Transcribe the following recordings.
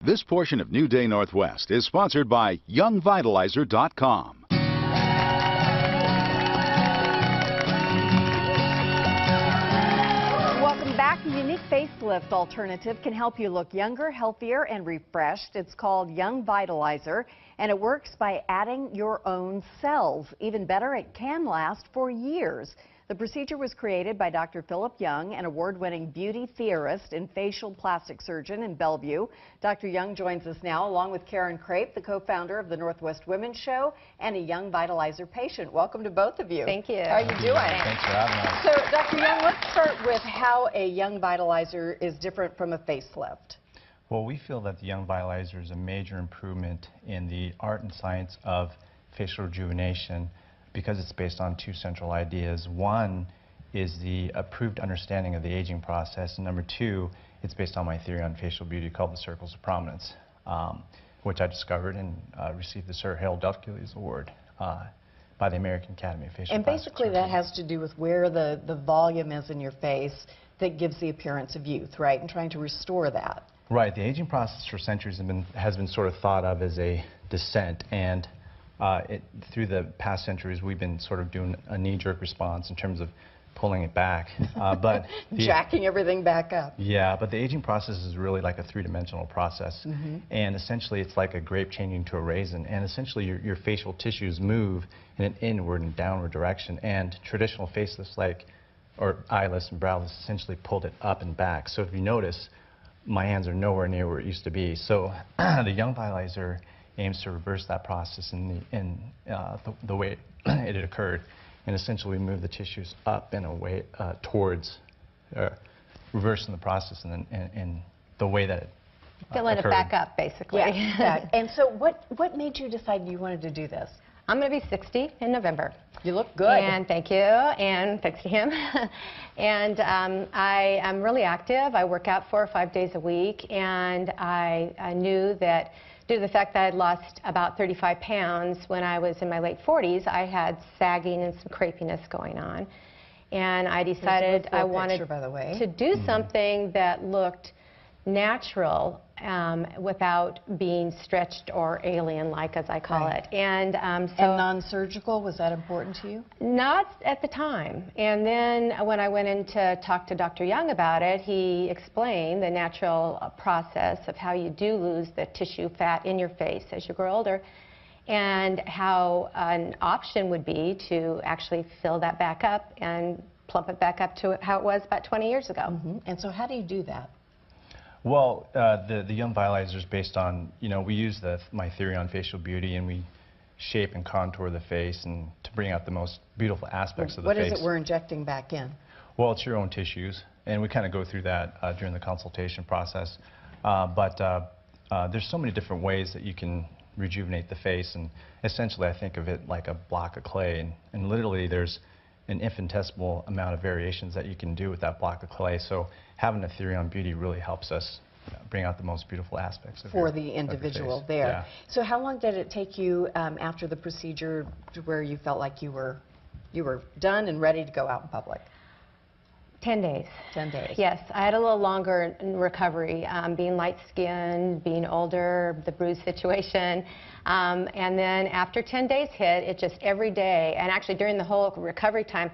This portion of New Day Northwest is sponsored by YoungVitalizer.com. Welcome back. A unique facelift alternative can help you look younger, healthier, and refreshed. It's called YoungVitalizer, and it works by adding your own cells. Even better, it can last for years. The procedure was created by Dr. Philip Young, an award-winning beauty theorist and facial plastic surgeon in Bellevue. Dr. Young joins us now, along with Karen Crape, the co-founder of the Northwest Women's Show, and a YoungVitalizer patient. Welcome to both of you. Thank you. How are you doing? Thanks for having us. So, Dr. Young, let's start with how a YoungVitalizer is different from a facelift. Well, we feel that the YoungVitalizer is a major improvement in the art and science of facial rejuvenation, because it's based on two central ideas. One is the approved understanding of the aging process, and number two, it's based on my theory on facial beauty called the circles of prominence, which I discovered and received the Sir Harold Duckley's Award by the American Academy of Facial Plastic Basically Surgery. that has to do with where the volume is in your face that gives the appearance of youth, right? And trying to restore that. Right. The aging process for centuries has been sort of thought of as a descent, and through the past centuries, we've been sort of doing a knee-jerk response in terms of pulling it back. But jacking everything back up. Yeah, but the aging process is really like a three-dimensional process. And essentially, it's like a grape changing to a raisin. And essentially, your facial tissues move in an inward and downward direction. And traditional facelifts or eyelifts and browlifts essentially pulled it up and back. So if you notice, my hands are nowhere near where it used to be. So the YoungVitalizer aims to reverse that process in the way it had occurred, and essentially move the tissues up in a way towards reversing the process in the way that it Filling it back up, basically. Yeah. And so what made you decide you wanted to do this? I'm going to be 60 in November. You look good. And thank you, and thanks to him. And I am really active. I work out 4 or 5 days a week, and I knew that due to the fact that I had lost about 35 pounds when I was in my late 40s, I had sagging and some crepiness going on. And I decided I wanted to do something that looked natural without being stretched or alien-like, as I call it. And non-surgical, was that important to you? Not at the time. And then when I went in to talk to Dr. Young about it, he explained the natural process of how you do lose the tissue fat in your face as you grow older, and how an option would be to actually fill that back up and plump it back up to how it was about 20 years ago. And so how do you do that? Well, the YoungVitalizer is based on, we use my theory on facial beauty, and we shape and contour the face and to bring out the most beautiful aspects of the face. What is it we're injecting back in? Well, it's your own tissues, and we kind of go through that during the consultation process. There's so many different ways that you can rejuvenate the face, and essentially I think of it like a block of clay, and literally there's an infinitesimal amount of variations that you can do with that block of clay. So having a theory on beauty really helps us bring out the most beautiful aspects of the individual there. Yeah. So how long did it take you after the procedure to where you felt like you were done and ready to go out in public? 10 days. 10 days. Yes, I had a little longer recovery, being light-skinned, being older, the bruise situation. And then after 10 days hit, it just every day, and actually during the whole recovery time,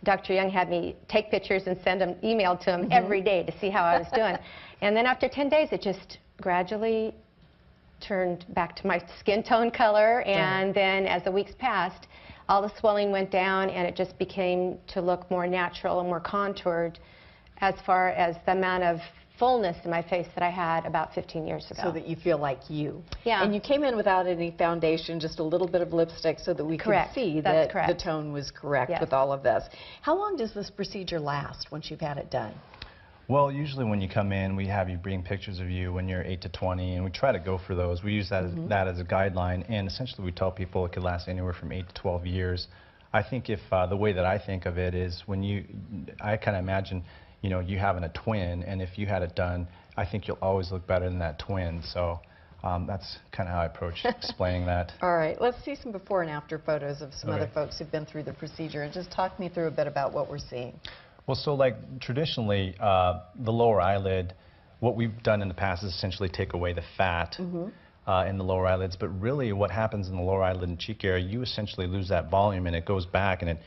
Dr. Young had me take pictures and send them, email to him every day to see how I was doing. And then after 10 days, it just gradually turned back to my skin tone color, and then as the weeks passed, all the swelling went down, and it just became to look more natural and more contoured as far as the amount of fullness in my face that I had about 15 years ago. So that you feel like you. Yeah. And you came in without any foundation, just a little bit of lipstick so that we could see that the tone was correct with all of this. How long does this procedure last once you've had it done? Well, usually when you come in, we have you bring pictures of you when you're 8 to 20, and we try to go for those. We use that, as a guideline, and essentially we tell people it could last anywhere from 8 to 12 years. I think if the way that I think of it is I kind of imagine, you having a twin, and if you had it done, I think you'll always look better than that twin. So that's kind of how I approach explaining that. All right, let's see some before and after photos of some other folks who've been through the procedure, and just talk me through a bit about what we're seeing. Well, so like traditionally, the lower eyelid what we've done in the past is essentially take away the fat in the lower eyelids, but really what happens in the lower eyelid and cheek area, you essentially lose that volume and it goes back and it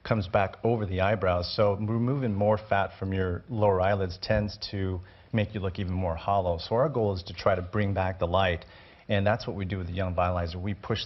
comes back over the eyebrows. So removing more fat from your lower eyelids tends to make you look even more hollow. So our goal is to try to bring back the light, and that's what we do with the YoungVitalizer. We push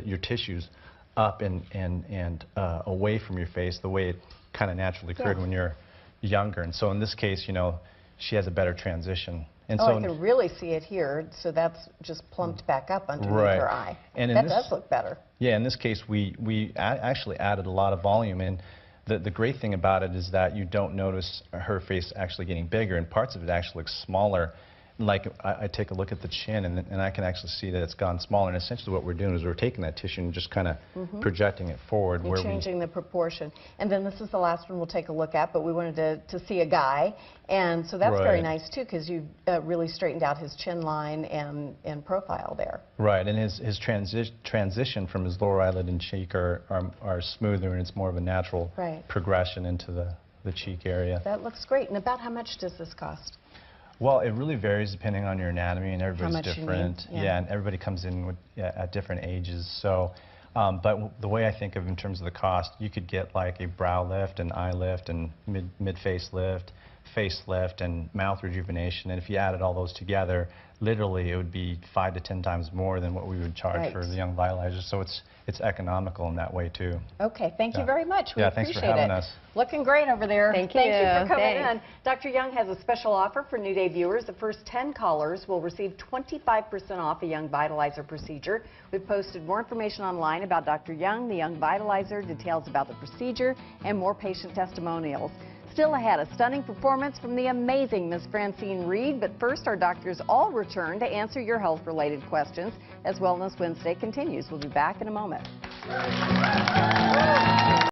your tissues up and away from your face the way it kind of naturally occurred when you're younger. And so in this case, you know, she has a better transition. And so I can really see it here, so that's just plumped back up underneath her eye. And that does look better. Yeah, in this case, we actually added a lot of volume, and the great thing about it is that you don't notice her face actually getting bigger, and parts of it actually look smaller. Like I take a look at the chin, and I can actually see that it's gone smaller. And essentially what we're doing is we're taking that tissue and just kind of projecting it forward. You're changing the proportion. And then this is the last one we'll take a look at, but we wanted to see a guy. And so that's very nice, too, because you've really straightened out his chin line and profile there. Right, and his transition from his lower eyelid and cheek are smoother, and it's more of a natural progression into the cheek area. That looks great. And about how much does this cost? Well, it really varies depending on your anatomy, and everybody's different. You need. Yeah, and everybody comes in with, at different ages. So, but the way I think of in terms of the cost, you could get like a brow lift, an eye lift, and mid-face lift, facelift, and mouth rejuvenation. And if you added all those together, literally it would be 5 to 10 times more than what we would charge for the YoungVitalizer. So it's economical in that way too. Okay, thank you very much. We thanks for having us. Looking great over there. Thank you. Thank you for coming in. Dr. Young has a special offer for New Day viewers. The first 10 callers will receive 25% off a YoungVitalizer procedure. We've posted more information online about Dr. Young, the YoungVitalizer, details about the procedure, and more patient testimonials. Still ahead, a stunning performance from the amazing Miss Francine Reed. But first, our doctors all return to answer your health-related questions as Wellness Wednesday continues. We'll be back in a moment.